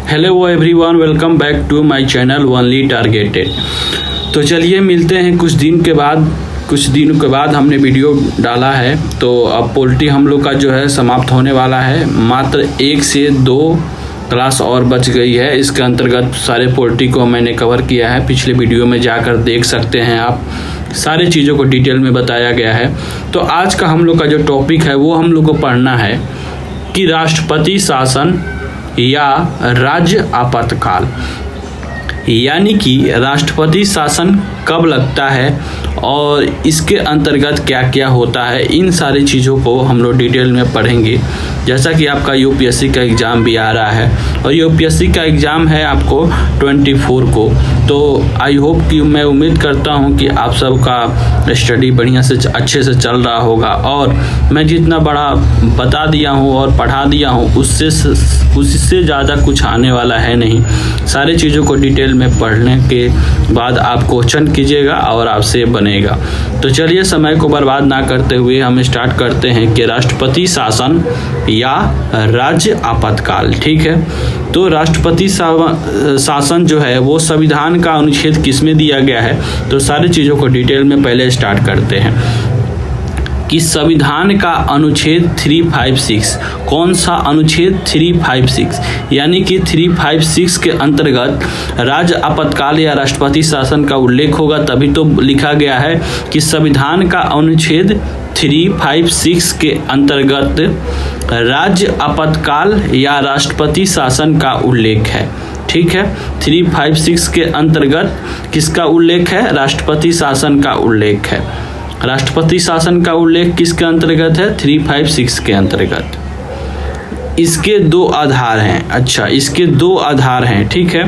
Hello everyone, welcome back to my channel only targeted. तो चलिए मिलते हैं कुछ दिनों के बाद हमने वीडियो डाला है। तो अब पोल्ट्री हम लोग का जो है समाप्त होने वाला है। मात्र 1 से 2 क्लास और बच गई है। इसके अंतर्गत सारे पोल्ट्री को मैंने कवर किया है। पिछले वीडियो में जाकर देख सकते हैं आप, सारी चीज़ों को डिटेल में बताया गया है। तो आज का हम लोग का जो टॉपिक है वो हम लोग को पढ़ना है कि राष्ट्रपति शासन या राज्य आपातकाल, यानी कि राष्ट्रपति शासन कब लगता है और इसके अंतर्गत क्या क्या होता है, इन सारी चीज़ों को हम लोग डिटेल में पढ़ेंगे। जैसा कि आपका यूपीएससी का एग्ज़ाम भी आ रहा है और यूपीएससी का एग्ज़ाम है आपको 24 को। तो आई होप कि मैं उम्मीद करता हूं कि आप सबका स्टडी बढ़िया से अच्छे से चल रहा होगा और मैं जितना बड़ा बता दिया हूं और पढ़ा दिया हूं उससे ज़्यादा कुछ आने वाला है नहीं। सारी चीज़ों को डिटेल में पढ़ने के बाद आप क्वेश्चन कीजिएगा और आपसे बनेगा। तो चलिए समय को बर्बाद ना करते हुए हम स्टार्ट करते हैं कि राष्ट्रपति शासन या राज्य आपातकाल। ठीक है, तो राष्ट्रपति शासन जो है वो संविधान का अनुच्छेद किसमें दिया गया है, तो सारी चीज़ों को डिटेल में पहले स्टार्ट करते हैं कि संविधान का अनुच्छेद 356, कौन सा अनुच्छेद 356, यानी कि 356 के अंतर्गत राज्य आपातकाल या राष्ट्रपति शासन का उल्लेख होगा। तभी तो लिखा गया है कि संविधान का अनुच्छेद 356 के अंतर्गत राज्य आपातकाल या राष्ट्रपति शासन का उल्लेख है। ठीक है, 356 के अंतर्गत किसका उल्लेख है? राष्ट्रपति शासन का उल्लेख है। राष्ट्रपति शासन का उल्लेख किसके अंतर्गत है? 356 के अंतर्गत। इसके 2 आधार हैं। अच्छा, इसके 2 आधार हैं। ठीक है,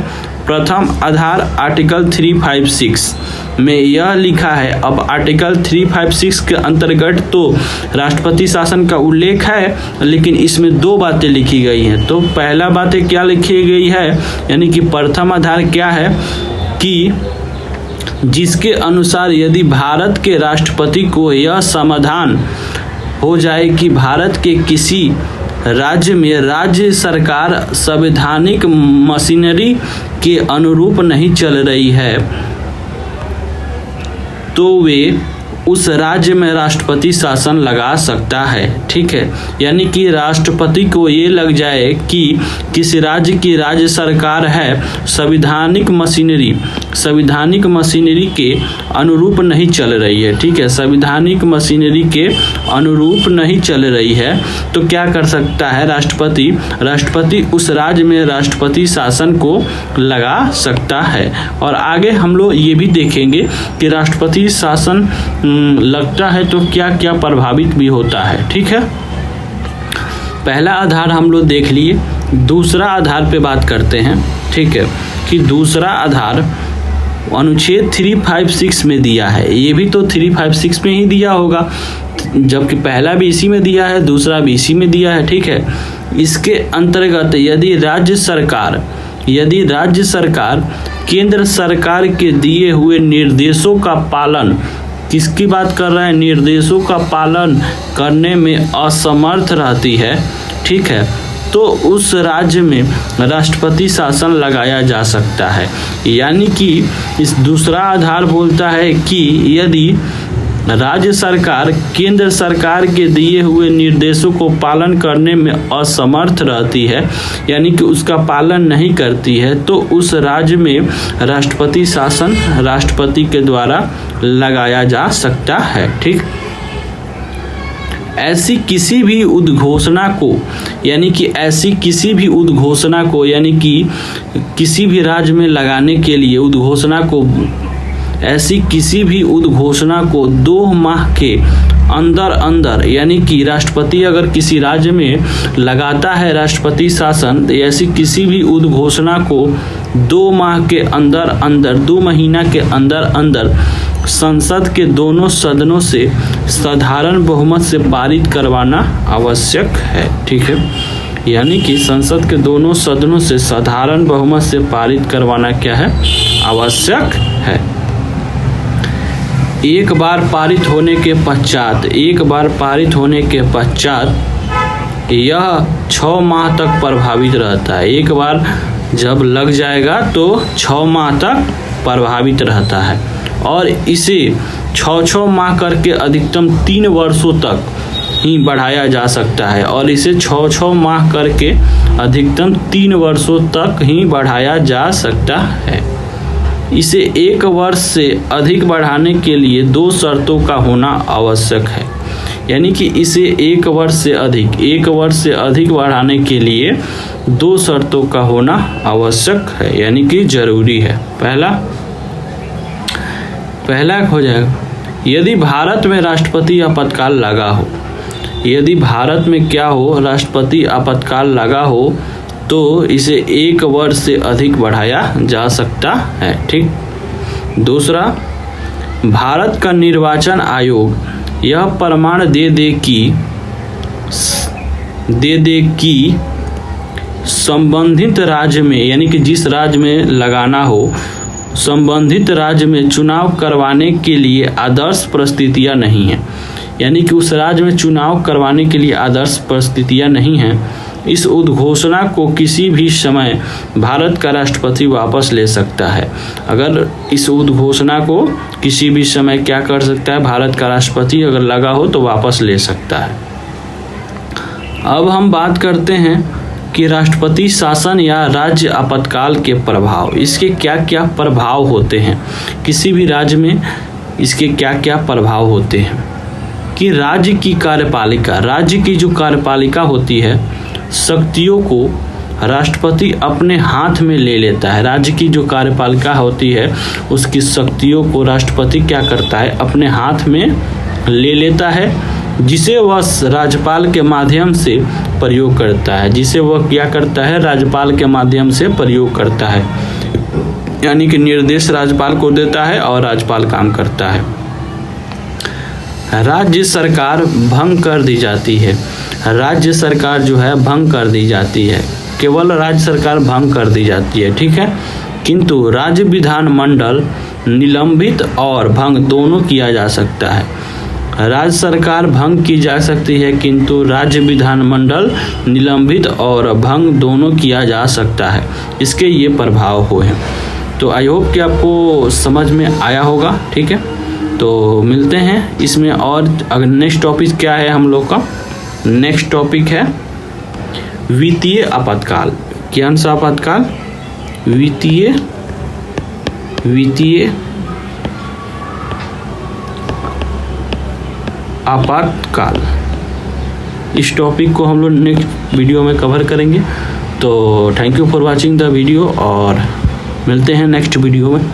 प्रथम आधार आर्टिकल 356 में यह लिखा है। अब आर्टिकल 356 के अंतर्गत तो राष्ट्रपति शासन का उल्लेख है, लेकिन इसमें 2 बातें लिखी गई हैं। तो पहला बातें क्या लिखी गई है, यानी कि प्रथम आधार क्या है कि जिसके अनुसार यदि भारत के राष्ट्रपति को यह समाधान हो जाए कि भारत के किसी राज्य में राज्य सरकार संवैधानिक मशीनरी के अनुरूप नहीं चल रही है, तो वे उस राज्य में राष्ट्रपति शासन लगा सकता है। ठीक है, यानी कि राष्ट्रपति को ये लग जाए कि किसी राज्य की राज्य सरकार है संवैधानिक मशीनरी के अनुरूप नहीं चल रही है। ठीक है, संवैधानिक मशीनरी के अनुरूप नहीं चल रही है, तो क्या कर सकता है राष्ट्रपति उस राज्य में राष्ट्रपति शासन को लगा सकता है। और आगे हम लोग ये भी देखेंगे कि राष्ट्रपति शासन लगता है तो क्या क्या प्रभावित भी होता है। ठीक है, पहला आधार हम लोग देख लिए। दूसरा आधार पे बात करते हैं। ठीक है, कि दूसरा आधार अनुच्छेद 356 में दिया है। ये भी तो 356 में ही दिया होगा, जबकि पहला भी इसी में दिया है, दूसरा भी इसी में दिया है। ठीक है, इसके अंतर्गत यदि राज्य सरकार केंद्र सरकार के दिए हुए निर्देशों का पालन, किसकी बात कर रहे हैं? निर्देशों का पालन करने में असमर्थ रहती है। ठीक है, तो उस राज्य में राष्ट्रपति शासन लगाया जा सकता है। यानी कि इस दूसरा आधार बोलता है कि यदि राज्य सरकार केंद्र सरकार के दिए हुए निर्देशों को पालन करने में असमर्थ रहती है, यानी कि उसका पालन नहीं करती है, तो उस राज्य में राष्ट्रपति शासन राष्ट्रपति के द्वारा लगाया जा सकता है। ठीक, ऐसी किसी भी उद्घोषणा को यानी कि किसी भी राज्य में लगाने के लिए ऐसी किसी भी उद्घोषणा को 2 माह के अंदर, यानी कि राष्ट्रपति अगर किसी राज्य में लगाता है राष्ट्रपति शासन, ऐसी किसी भी उद्घोषणा को 2 माह के अंदर 2 महीना के अंदर संसद के दोनों सदनों से साधारण बहुमत से पारित करवाना आवश्यक है। ठीक है, यानी कि संसद के दोनों सदनों से साधारण बहुमत से पारित करवाना क्या है? आवश्यक है। एक बार पारित होने के पश्चात यह 6 माह तक प्रभावित रहता है। एक बार जब लग जाएगा तो 6 माह तक प्रभावित रहता है और इसे 6 माह करके अधिकतम 3 वर्षों तक ही बढ़ाया जा सकता है और इसे 6 माह करके अधिकतम 3 वर्षों तक ही बढ़ाया जा सकता है। इसे 1 वर्ष से अधिक बढ़ाने के लिए 2 शर्तों का होना आवश्यक है। यानी कि इसे 1 वर्ष से अधिक बढ़ाने के लिए 2 शर्तों का होना आवश्यक है, यानी कि जरूरी है। पहला हो जाएगा, यदि भारत में राष्ट्रपति आपातकाल लगा हो, यदि भारत में क्या हो, राष्ट्रपति आपातकाल लगा हो तो इसे 1 वर्ष से अधिक बढ़ाया जा सकता है। ठीक। दूसरा, भारत का निर्वाचन आयोग यह प्रमाण दे दे कि संबंधित राज्य में, यानी कि जिस राज्य में लगाना हो, संबंधित राज्य में चुनाव करवाने के लिए आदर्श परिस्थितियां नहीं हैं। यानी कि उस राज्य में चुनाव करवाने के लिए आदर्श परिस्थितियां नहीं हैं। इस उद्घोषणा को किसी भी समय भारत का राष्ट्रपति वापस ले सकता है। अगर इस उद्घोषणा को किसी भी समय क्या कर सकता है, भारत का राष्ट्रपति अगर लगा हो तो वापस ले सकता है। अब हम बात करते हैं कि राष्ट्रपति शासन या राज्य आपातकाल के प्रभाव, इसके क्या क्या प्रभाव होते हैं, किसी भी राज्य में इसके क्या क्या प्रभाव होते हैं। कि राज्य की कार्यपालिका, राज्य की जो कार्यपालिका होती है, शक्तियों को राष्ट्रपति अपने हाथ में ले लेता है। राज्य की जो कार्यपालिका होती है उसकी शक्तियों को राष्ट्रपति क्या करता है, अपने हाथ में ले लेता है, जिसे वह राज्यपाल के माध्यम से प्रयोग करता है, जिसे वह क्या करता है, राज्यपाल के माध्यम से प्रयोग करता है। यानी कि निर्देश राज्यपाल को देता है और राज्यपाल काम करता है। राज्य सरकार भंग कर दी जाती है, राज्य सरकार जो है भंग कर दी जाती है, केवल राज्य सरकार भंग कर दी जाती है। ठीक है। किंतु राज्य विधानमंडल निलंबित और भंग दोनों किया जा सकता है। राज्य सरकार भंग की जा सकती है किंतु राज्य विधानमंडल निलंबित और भंग दोनों किया जा सकता है। इसके ये प्रभाव हुए हैं। तो आई होप कि आपको समझ में आया होगा। ठीक है, तो मिलते हैं इसमें। और अगर नेक्स्ट टॉपिक क्या है हम लोग का, नेक्स्ट टॉपिक है वित्तीय आपातकाल। कौन सा आपातकाल, वित्तीय आपातकाल। इस टॉपिक को हम लोग नेक्स्ट वीडियो में कवर करेंगे। तो thank you for watching the video और मिलते हैं नेक्स्ट वीडियो में।